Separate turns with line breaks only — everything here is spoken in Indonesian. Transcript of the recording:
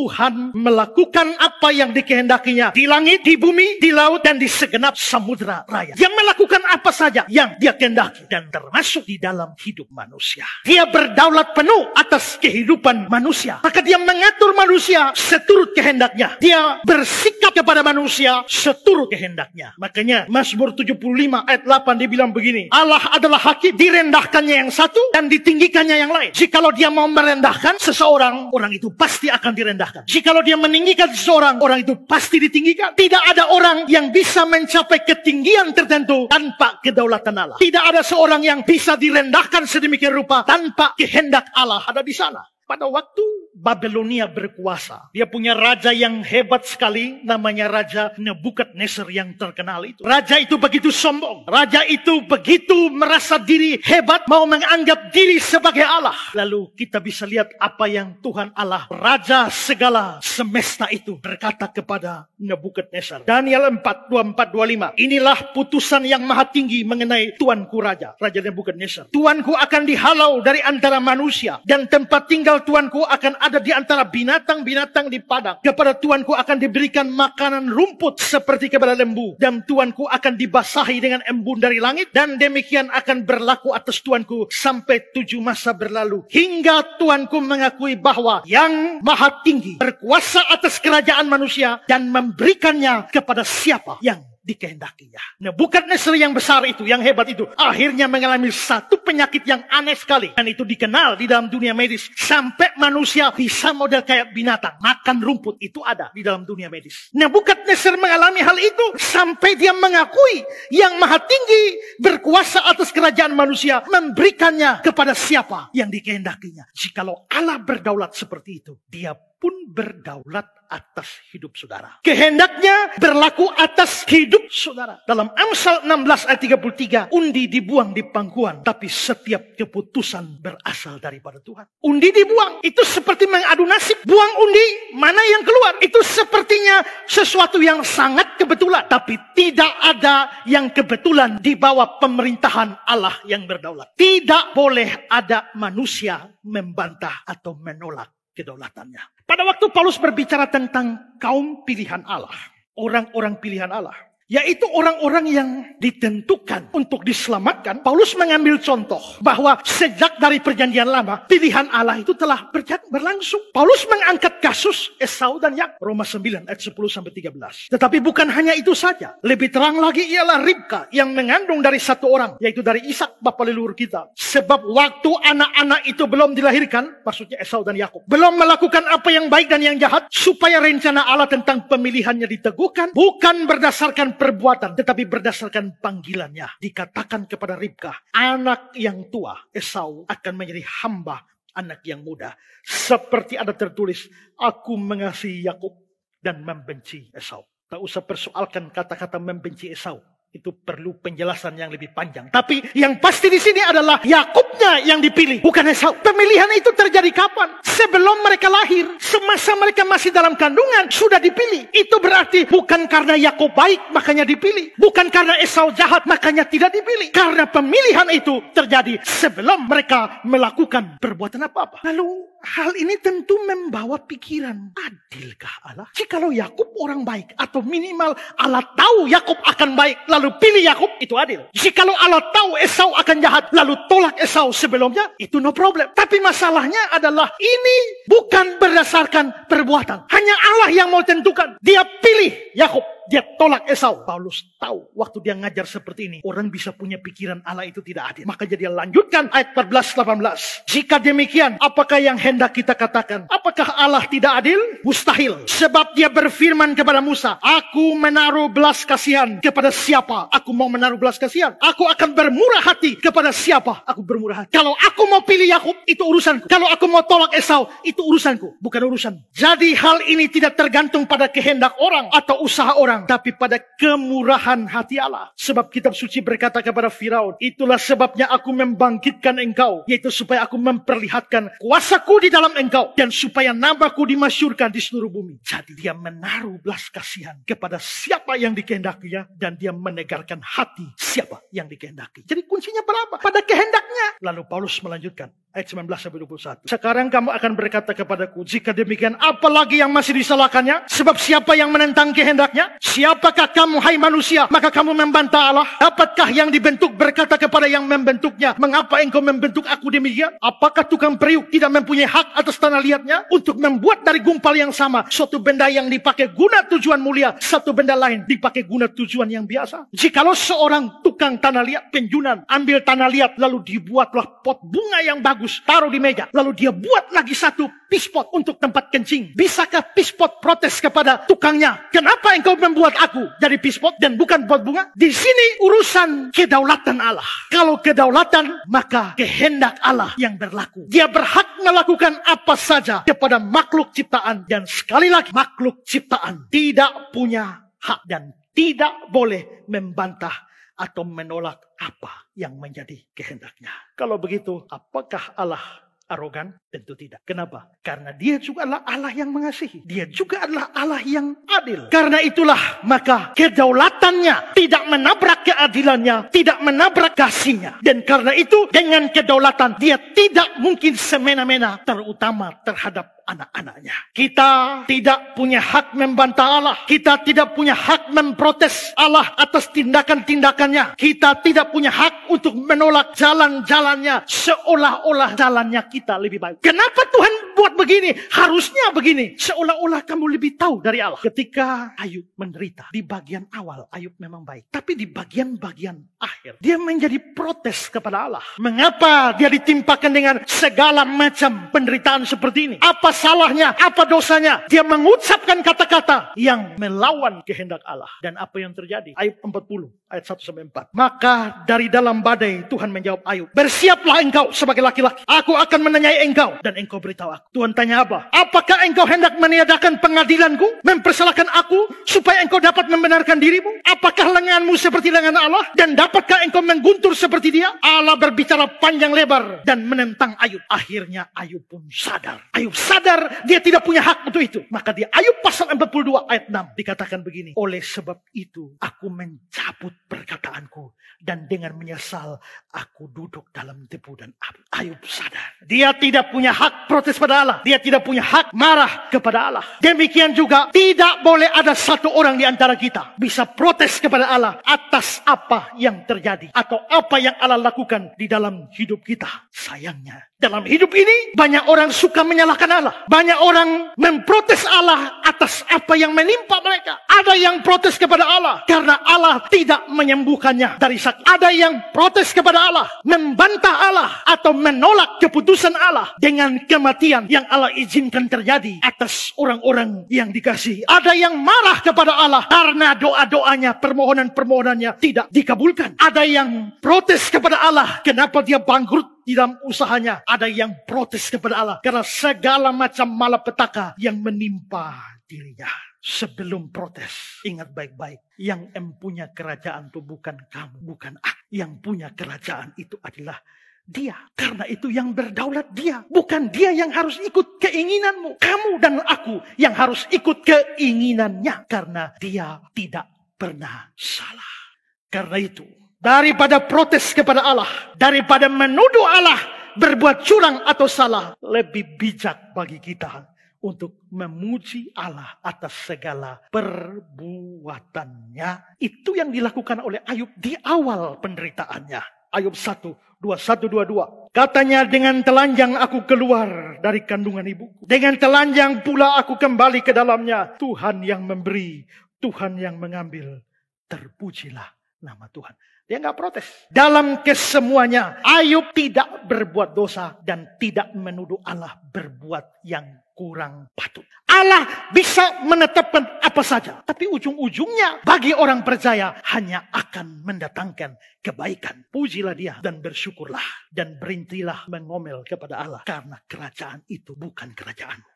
Tuhan melakukan apa yang dikehendakinya di langit, di bumi, di laut, dan di segenap samudera raya. Dia melakukan apa saja yang dia kehendaki, dan termasuk di dalam hidup manusia. Dia berdaulat penuh atas kehidupan manusia. Maka dia mengatur manusia seturut kehendaknya. Dia bersikap kepada manusia seturut kehendaknya. Makanya Mazmur 75 ayat 8 dibilang begini, Allah adalah hakim, direndahkannya yang satu dan ditinggikannya yang lain. Jikalau dia mau merendahkan seseorang, orang itu pasti akan direndahkan. Jikalau dia meninggikan seseorang, orang itu pasti ditinggikan. Tidak ada orang yang bisa mencapai ketinggian tertentu tanpa kedaulatan Allah. Tidak ada seorang yang bisa direndahkan sedemikian rupa tanpa kehendak Allah ada di sana. Pada waktu Babelonia berkuasa, dia punya raja yang hebat sekali, namanya Raja Nebukadnezar yang terkenal itu. Raja itu begitu sombong, raja itu begitu merasa diri hebat, mau menganggap diri sebagai Allah. Lalu kita bisa lihat apa yang Tuhan Allah, Raja segala semesta itu, berkata kepada Nebukadnezar. Daniel 4, 24, 25. Inilah putusan yang maha tinggi mengenai tuanku Raja Nebukadnezar. Tuanku akan dihalau dari antara manusia, dan tempat tinggal tuanku akan ada di antara binatang-binatang di padang. Kepada tuanku akan diberikan makanan rumput seperti kepada lembu, dan tuanku akan dibasahi dengan embun dari langit, dan demikian akan berlaku atas tuanku sampai 7 masa berlalu, hingga tuanku mengakui bahwa yang maha tinggi berkuasa atas kerajaan manusia dan memberikannya kepada siapa yang dikehendakinya. Nebukadnezar yang besar itu, yang hebat itu, akhirnya mengalami satu penyakit yang aneh sekali, dan itu dikenal di dalam dunia medis. Sampai manusia bisa model kayak binatang, makan rumput, itu ada di dalam dunia medis. Nebukadnezar mengalami hal itu sampai dia mengakui yang maha tinggi berkuasa atas kerajaan manusia, memberikannya kepada siapa yang dikehendakinya. Jikalau Allah berdaulat seperti itu, dia pun berdaulat atas hidup saudara. Kehendaknya berlaku atas hidup saudara. Dalam Amsal 16 ayat 33, undi dibuang di pangkuan, tapi setiap keputusan berasal daripada Tuhan. Undi dibuang, itu seperti mengadu nasib. Buang undi, mana yang keluar? Itu sepertinya sesuatu yang sangat kebetulan. Tapi tidak ada yang kebetulan di bawah pemerintahan Allah yang berdaulat. Tidak boleh ada manusia membantah atau menolak kedaulatannya. Pada waktu Paulus berbicara tentang kaum pilihan Allah, orang-orang pilihan Allah, yaitu orang-orang yang ditentukan untuk diselamatkan, Paulus mengambil contoh bahwa sejak dari perjanjian lama, pilihan Allah itu telah berlangsung. Paulus mengangkat kasus Esau dan Yakub, Roma 9 ayat 10-13. Tetapi bukan hanya itu saja, lebih terang lagi ialah Ribka yang mengandung dari satu orang, yaitu dari Ishak bapa leluhur kita. Sebab waktu anak-anak itu belum dilahirkan, maksudnya Esau dan Yakub, belum melakukan apa yang baik dan yang jahat, supaya rencana Allah tentang pemilihannya diteguhkan, bukan berdasarkan perbuatan, tetapi berdasarkan panggilannya. Dikatakan kepada Ribka, anak yang tua Esau akan menjadi hamba anak yang muda. Seperti ada tertulis, aku mengasihi Yakub dan membenci Esau. Tak usah persoalkan kata-kata membenci Esau. Itu perlu penjelasan yang lebih panjang. Tapi yang pasti di sini adalah Yakubnya yang dipilih, bukan Esau. Pemilihan itu terjadi kapan? Sebelum mereka lahir, semasa mereka masih dalam kandungan sudah dipilih. Itu berarti bukan karena Yakub baik makanya dipilih, bukan karena Esau jahat makanya tidak dipilih. Karena pemilihan itu terjadi sebelum mereka melakukan perbuatan apa-apa. Lalu hal ini tentu membawa pikiran, adilkah Allah? Jikalau Yakub orang baik, atau minimal Allah tahu Yakub akan baik lalu pilih Yakub, itu adil. Jikalau Allah tahu Esau akan jahat lalu tolak Esau sebelumnya, itu no problem. Tapi masalahnya adalah ini bukan berdasarkan perbuatan. Hanya Allah yang mau tentukan. Dia pilih Yakub, dia tolak Esau. Paulus tahu waktu dia ngajar seperti ini, orang bisa punya pikiran Allah itu tidak adil. Maka dia lanjutkan ayat 14-18. Jika demikian, apakah yang hendak kita katakan? Apakah Allah tidak adil? Mustahil. Sebab dia berfirman kepada Musa, aku menaruh belas kasihan kepada siapa aku mau menaruh belas kasihan. Aku akan bermurah hati kepada siapa aku bermurah hati. Kalau aku mau pilih Yakub, itu urusanku. Kalau aku mau tolak Esau, itu urusanku, bukan urusan. Jadi hal ini tidak tergantung pada kehendak orang atau usaha orang, tapi pada kemurahan hati Allah. Sebab kitab suci berkata kepada Firaun, itulah sebabnya aku membangkitkan engkau, yaitu supaya aku memperlihatkan kuasaku di dalam engkau, dan supaya namaku dimasyurkan di seluruh bumi. Jadi dia menaruh belas kasihan kepada siapa yang dikehendakinya, dan dia menegarkan hati siapa yang dikehendaki. Jadi kuncinya berapa? Pada kehendaknya. Lalu Paulus melanjutkan ayat 19-21. Sekarang kamu akan berkata kepadaku, jika demikian apalagi yang masih disalahkannya? Sebab siapa yang menentang kehendaknya? Siapakah kamu, hai manusia, maka kamu membantah Allah? Dapatkah yang dibentuk berkata kepada yang membentuknya, mengapa engkau membentuk aku demikian? Apakah tukang periuk tidak mempunyai hak atas tanah liatnya untuk membuat dari gumpal yang sama suatu benda yang dipakai guna tujuan mulia, satu benda lain dipakai guna tujuan yang biasa? Jikalau seorang tukang tanah liat penjunan ambil tanah liat lalu dibuatlah pot bunga yang bagus, taruh di meja, lalu dia buat lagi satu pispot untuk tempat kencing. Bisakah pispot protes kepada tukangnya, kenapa engkau membuat aku jadi pispot dan bukan pot bunga? Di sini urusan kedaulatan Allah. Kalau kedaulatan, maka kehendak Allah yang berlaku. Dia berhak melakukan apa saja kepada makhluk ciptaan. Dan sekali lagi, makhluk ciptaan tidak punya hak dan tidak boleh membantah atau menolak apa yang menjadi kehendaknya. Kalau begitu, apakah Allah arogan? Tentu tidak. Kenapa? Karena dia juga adalah Allah yang mengasihi. Dia juga adalah Allah yang adil. Karena itulah, maka kedaulatannya tidak menabrak keadilannya, tidak menabrak kasihnya. Dan karena itu, dengan kedaulatan, dia tidak mungkin semena-mena, terutama terhadap anak-anaknya. Kita tidak punya hak membantah Allah. Kita tidak punya hak memprotes Allah atas tindakan-tindakannya. Kita tidak punya hak untuk menolak jalan-jalannya seolah-olah jalannya kita lebih baik. Kenapa Tuhan buat begini? Harusnya begini. Seolah-olah kamu lebih tahu dari Allah. Ketika Ayub menderita, di bagian awal Ayub memang baik. Tapi di bagian-bagian akhir, dia menjadi protes kepada Allah. Mengapa dia ditimpakan dengan segala macam penderitaan seperti ini? Apa salahnya? Apa dosanya? Dia mengucapkan kata-kata yang melawan kehendak Allah. Dan apa yang terjadi? Ayub 40 ayat 1-4. Maka dari dalam badai Tuhan menjawab Ayub, bersiaplah engkau sebagai laki-laki. Aku akan menanyai engkau dan engkau beritahu aku. Tuhan tanya apa? Apakah engkau hendak meniadakan pengadilanku? Mempersalahkan aku supaya engkau dapat membenarkan dirimu? Apakah lenganmu seperti lengan Allah? Dan dapatkah engkau mengguntur seperti dia? Allah berbicara panjang lebar dan menentang Ayub. Akhirnya Ayub pun sadar. Ayub sadar dia tidak punya hak untuk itu. Maka di Ayub pasal 42 ayat 6 dikatakan begini. Oleh sebab itu aku mencabut perkataanku dan dengan menyesal aku duduk dalam debu dan api. Ayub sadar. Dia tidak punya hak protes pada Allah. Dia tidak punya hak marah kepada Allah. Demikian juga tidak boleh ada satu orang di antara kita bisa protes kepada Allah atas apa yang terjadi atau apa yang Allah lakukan di dalam hidup kita. Sayangnya, dalam hidup ini banyak orang suka menyalahkan Allah. Banyak orang memprotes Allah atas apa yang menimpa mereka. Ada yang protes kepada Allah karena Allah tidak menyembuhkannya dari sakit. Ada yang protes kepada Allah, membantah Allah atau menolak keputusan Allah dengan kematian yang Allah izinkan terjadi atas orang-orang yang dikasihi. Ada yang marah kepada Allah karena doa-doanya, permohonan-permohonannya tidak dikabulkan. Ada yang protes kepada Allah kenapa dia bangkrut di dalam usahanya. Ada yang protes kepada Allah karena segala macam malapetaka yang menimpa dirinya. Sebelum protes, ingat baik-baik, yang empunya kerajaan itu bukan kamu, bukan aku. Yang punya kerajaan itu adalah Dia. Karena itu yang berdaulat Dia. Bukan Dia yang harus ikut keinginanmu. Kamu dan aku yang harus ikut keinginannya. Karena Dia tidak pernah salah. Karena itu, daripada protes kepada Allah, daripada menuduh Allah berbuat curang atau salah, lebih bijak bagi kita untuk memuji Allah atas segala perbuatannya. Itu yang dilakukan oleh Ayub di awal penderitaannya. Ayub 1:21-22. Katanya, dengan telanjang aku keluar dari kandungan ibuku. Dengan telanjang pula aku kembali ke dalamnya. Tuhan yang memberi, Tuhan yang mengambil. Terpujilah nama Tuhan. Dia nggak protes. Dalam kesemuanya, Ayub tidak berbuat dosa dan tidak menuduh Allah berbuat yang kurang patut. Allah bisa menetapkan apa saja, tapi ujung-ujungnya bagi orang percaya hanya akan mendatangkan kebaikan. Pujilah Dia dan bersyukurlah dan berhentilah mengomel kepada Allah karena kerajaan itu bukan kerajaanmu.